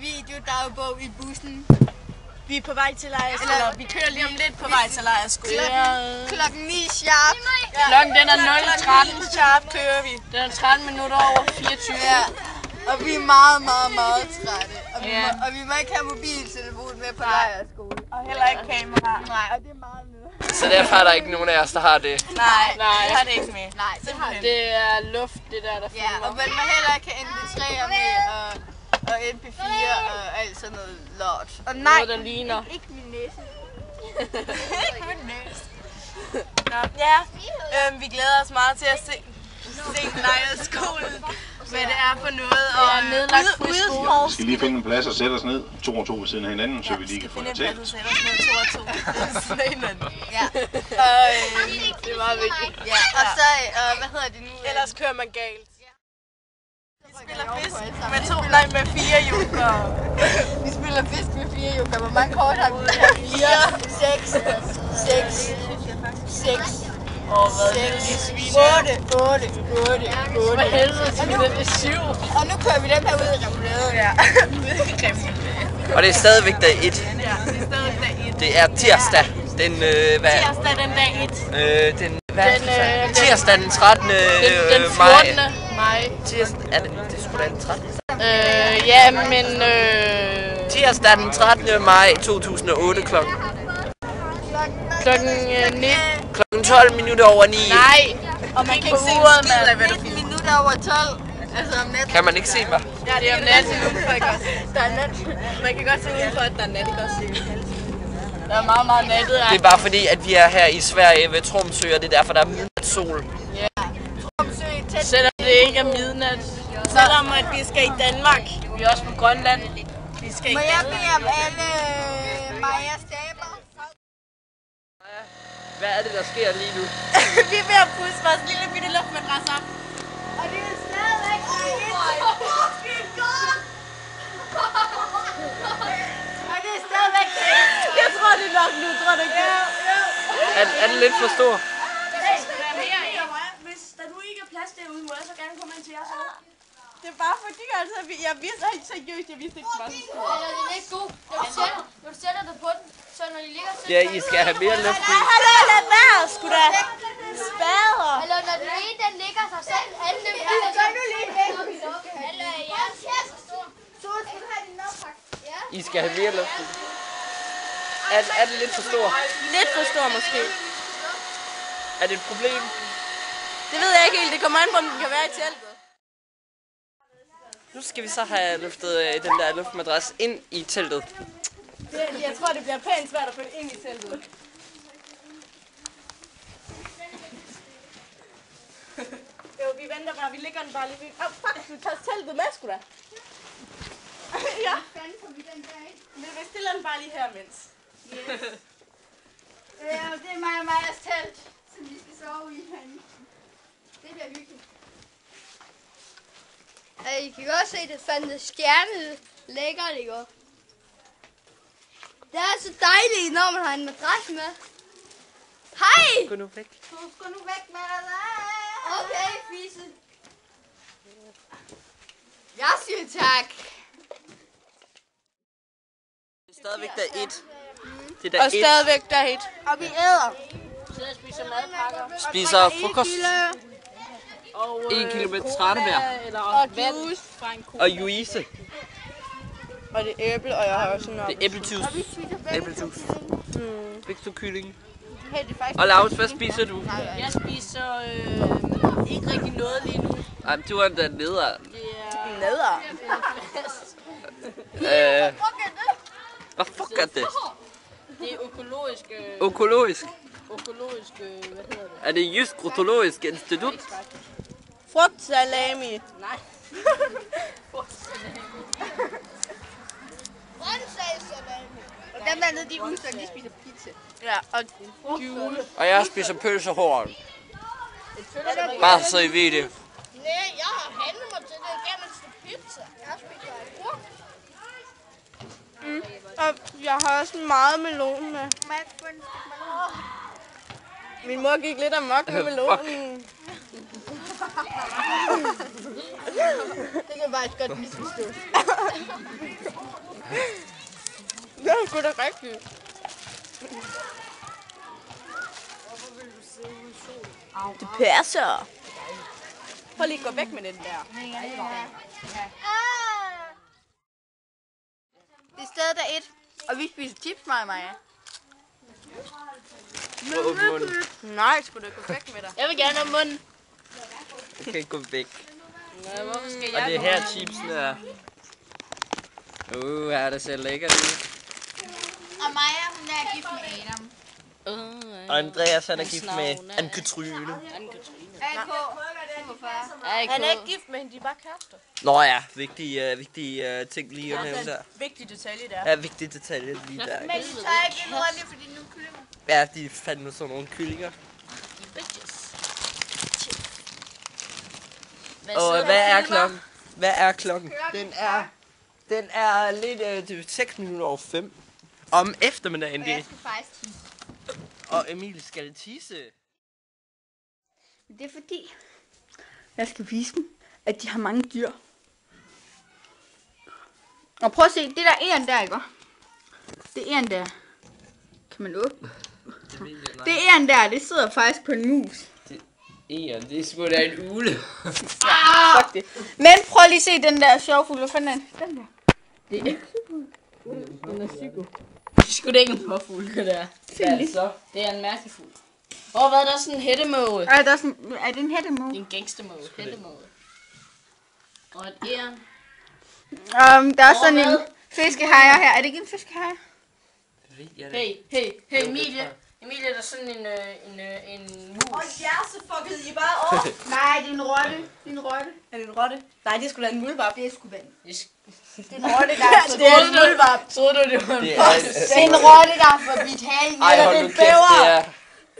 videodagbog i bussen. Vi er på vej til lejrskole. Eller vi kører lige om lidt på vej til lejrskole. Klokken 9 sharp. Klokken den er 0:13 sharp kører vi. Den er 13 minutter over 24. Ja. Og vi er meget trætte. Og vi må ikke have mobiltelefon med på lejrskole. Og heller ikke kamera. Nej, og det er meget nede. Så derfor er der ikke nogen af os, der har det. Nej, det har det ikke med. Nej, det har det. Det er luft, det der filmer. Ja, og man heller ikke kan MP3'er med og MP4 og alt sådan noget lort. Og nej, noget, der ligner. Ikke min næse. Ikke min næse. Vi glæder os meget til at se lejrskolen. Hvad det er for noget. Og nedlagt friskole. Vi skal lige finde en plads og sætte os ned, 2 og 2 ved siden af hinanden, så vi lige kan få det til. Ja, det er meget vigtigt. Ja, og så, hvad hedder det nu? Ellers kører man galt. Vi spiller fisk med 4 joker. Vi spiller fisk med 4 joker. Hvor mange kort har vi? 4, 6, 6, 6. Og hvad er det, de sviner? 8. For helvede, det er 7. Og nu kører vi dem her ud i Remulade. Ja, Og det er stadigvæk dag 1. Ja, det er stadig dag 1. Det er tirsdag. Den, Tirsdag den dag 1. Tirsdag den 13. Den 14. maj. Tirsdag, er det sgu da den 13. Ja, men Tirsdag den 13. maj 2008 klokken 12 minutter over 9. Nej, og man kan ikke se uret, hvad du filmer. Minutter over 12. Altså om natten. Kan man ikke se mig? Ja, det er om natten udenfor, ikke også? Der er nat. Man kan godt se udenfor, at der er nat, ikke også? Der er meget nattet. Det er bare fordi, at vi er her i Sverige ved Tromsø, og det er derfor, der er midnatssol. Ja. Selvom det ikke er midnat. Selvom at vi skal i Danmark. Vi er også på Grønland. Vi skal Må jeg bede om alle Majas damer? Hvad er det, der sker lige nu? Vi er ved at pusse vores lille bitte luftmadras op. Og det er stadigvæk Og det er stadigvæk Jeg tror, det er nok nu, tror du ikke? Ja. Er det lidt for stor? Hvis der nu ikke er plads derude, må jeg så gerne komme ind til jer så. Det er bare fordi, altså, jeg vidste helt seriøst, jeg vidste ikke, det var så stor. Eller den er ikke god. Når du sætter dig på den, så når I ligger... Ja, I skal have mere luft i. Hallo, lad være, sgu da. Spader. Eller når den ene, den ligger sig selv, anden den ligger sig selv. Eller jeres kære stor. Så skal du have din madpakke. Ja. I skal have mere luft i. Er det lidt for stor? Lidt for stor, måske. Er det et problem? Det ved jeg ikke helt. Det kommer an på, om den kan være i teltet. Nu skal vi så have løftet den der luftmadras ind i teltet. Jeg tror, det bliver pænt svært at få det ind i teltet. Jo, vi venter bare. Vi lægger den bare lige. Fuck, du tager teltet med, sgu da. Ja. Vi stiller den bare lige her, mens. Yes. Det er mig og Majas telt, som vi skal sove i herinde. Det bliver hyggeligt. I kan godt se, det fandt stjernet lækkert, ikke? Det er så dejligt, når man har en madras med. Hej! Gå nu væk. Du skal nu væk med dig. Okay, Fisse. Jeg siger tak. Det er stadigvæk dag 1. Det er dag Og 1. stadigvæk der hit. Og vi æder. Så jeg spiser madpakker. Spiser frokost. Og 1 kilo tranebær. Og juice fra en ko. Og juice. Og det er æble, og jeg har også en Det er æblejuice. Æblejuice. Begge to kylling. Hey, det er faktisk... Og Laus, hvad spiser du? Jeg spiser ikke rigtig noget lige nu. Ej, du er der neder. Det er... Neder? Hvad fuck er det? Det er økologisk... Økologisk. Økologisk... hvad hedder det? Er det Jysk Rotologisk Institut? Frugtsalami. Nej. Grøntsagssalami. Og dem der nede, de udstykker, de spiser pizza. Ja, og jule. Og jeg spiser pølsehorn. Bare så I ved det. Nej, jeg har handlet mig til det gennem et stykke pizza. Jeg spiser agurk. Og jeg har også meget melon med. Min mor gik lidt amok med melonen. Det kan bare faktisk godt misforstås. Det er sgu da rigtigt. Det passer. Prøv lige at gå væk med den der. Det er stadig der 1, og vi spiser chips, mig og Maja. Åbn munden. Nej, skulle du gå væk med dig? Jeg vil gerne have munden. Du kan ikke gå væk. Nej, hvorfor skal Og det er her chipsene er. Her det ser lækkert ud. Og Maja, hun er gift med Adam. Og Andreas han er gift med Anne-Katrine. AK. Han er ikke gift med hende, de er bare kærester. Nå ja, vigtige ting lige at nævne der. Vigtig detalje der. Ja, vigtige detaljer lige der. Men de tager ikke en rolle, fordi nu kyllinger. Ja, de er fandme sådan nogle kyllinger. Og hvad er klokken? Hvad er klokken? Den er lidt 6 minutter over 5. Om eftermiddagen Og det. jeg skal faktisk tisse. Og Emilie skal tisse. Det er fordi, jeg skal vise dem, at de har mange dyr. Og prøv at se, det der æren der, ikke? Det er æren der. Kan man åbne? Det er æren der, det sidder faktisk på en mus. Det er sgu da en ugle. Fuck det. Men prøv lige at se den der sjove fugl. Hvad fanden er den der? Det er Den er psyko. Det er sgu da ikke en påfugl, det der. Altså. Det er en mærkelig fugl. Hvor hvad er der sådan en hættemåge? Er det en hættemåge? Det er en gangstermåge. Hættemåge. Og et æren. Der er sådan en fiskehajer her. Er det ikke en fiskehajer? Hey, Emilie. Emilie, der er sådan en mus. Og så fuckede I bare over. Nej, det er en rotte. Det er en rotte. Er det en rotte? Nej, det skulle da en muldvarp. Det er sgu vand. Det Det er en rotte, der er Det er en muldvarp. troede du, det var en Det boss? Det er en rotte, der er forbi halen. Ej, Eller hold det er nu en kæft, bæver.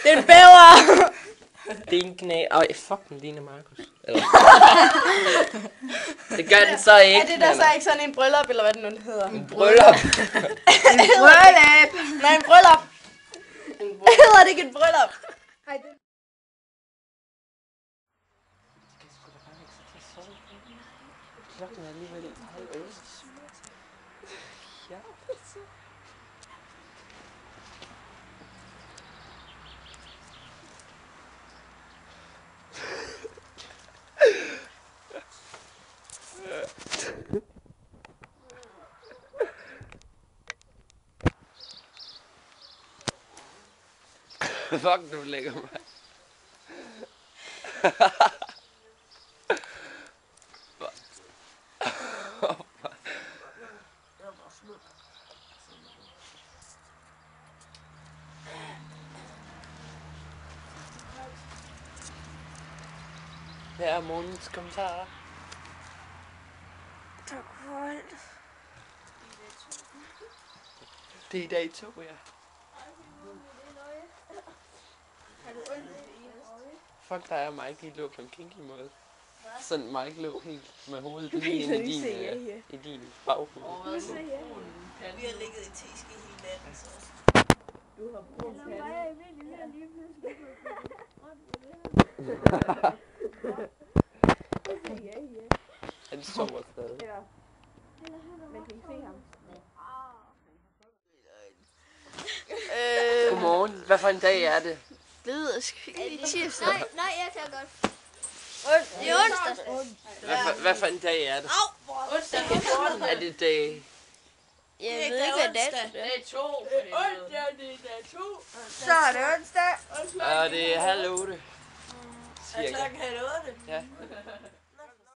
Det er en bæver. det er en knæ. Øj, fuck, den ligner Markus. Eller. Det gør den så ikke. Er det der så ikke sådan en bryllup, eller hvad den nu hedder? En bryllup. En bryllup. Nej, en bryllup. Hedder det ikke en bryllup? Ej, det... Klokken er alligevel 7:30. Ja. Fuck, du lægger mig. Hvad er månedens kommentarer? Tak for alt. Det er i dag 2, ja. Fuck, der er Mike lå på en kinky måde. Sådan Mike lå helt med hovedet lige ind i din baghoved. Vi har ligget i teske hele natten, så... Han sover stadig. Godmorgen. Hvad for en dag er det? Det ved jeg sgu ikke. Det er tirsdag. Nej, jeg kan godt. Det er onsdag. Hvad for en dag er det? Onsdag Er det dag? Jeg ved ikke, hvad det er. Det er 2. onsdag, det er dag 2. Så er det onsdag. Og det er 7:30. Er klokken 7:30? Ja.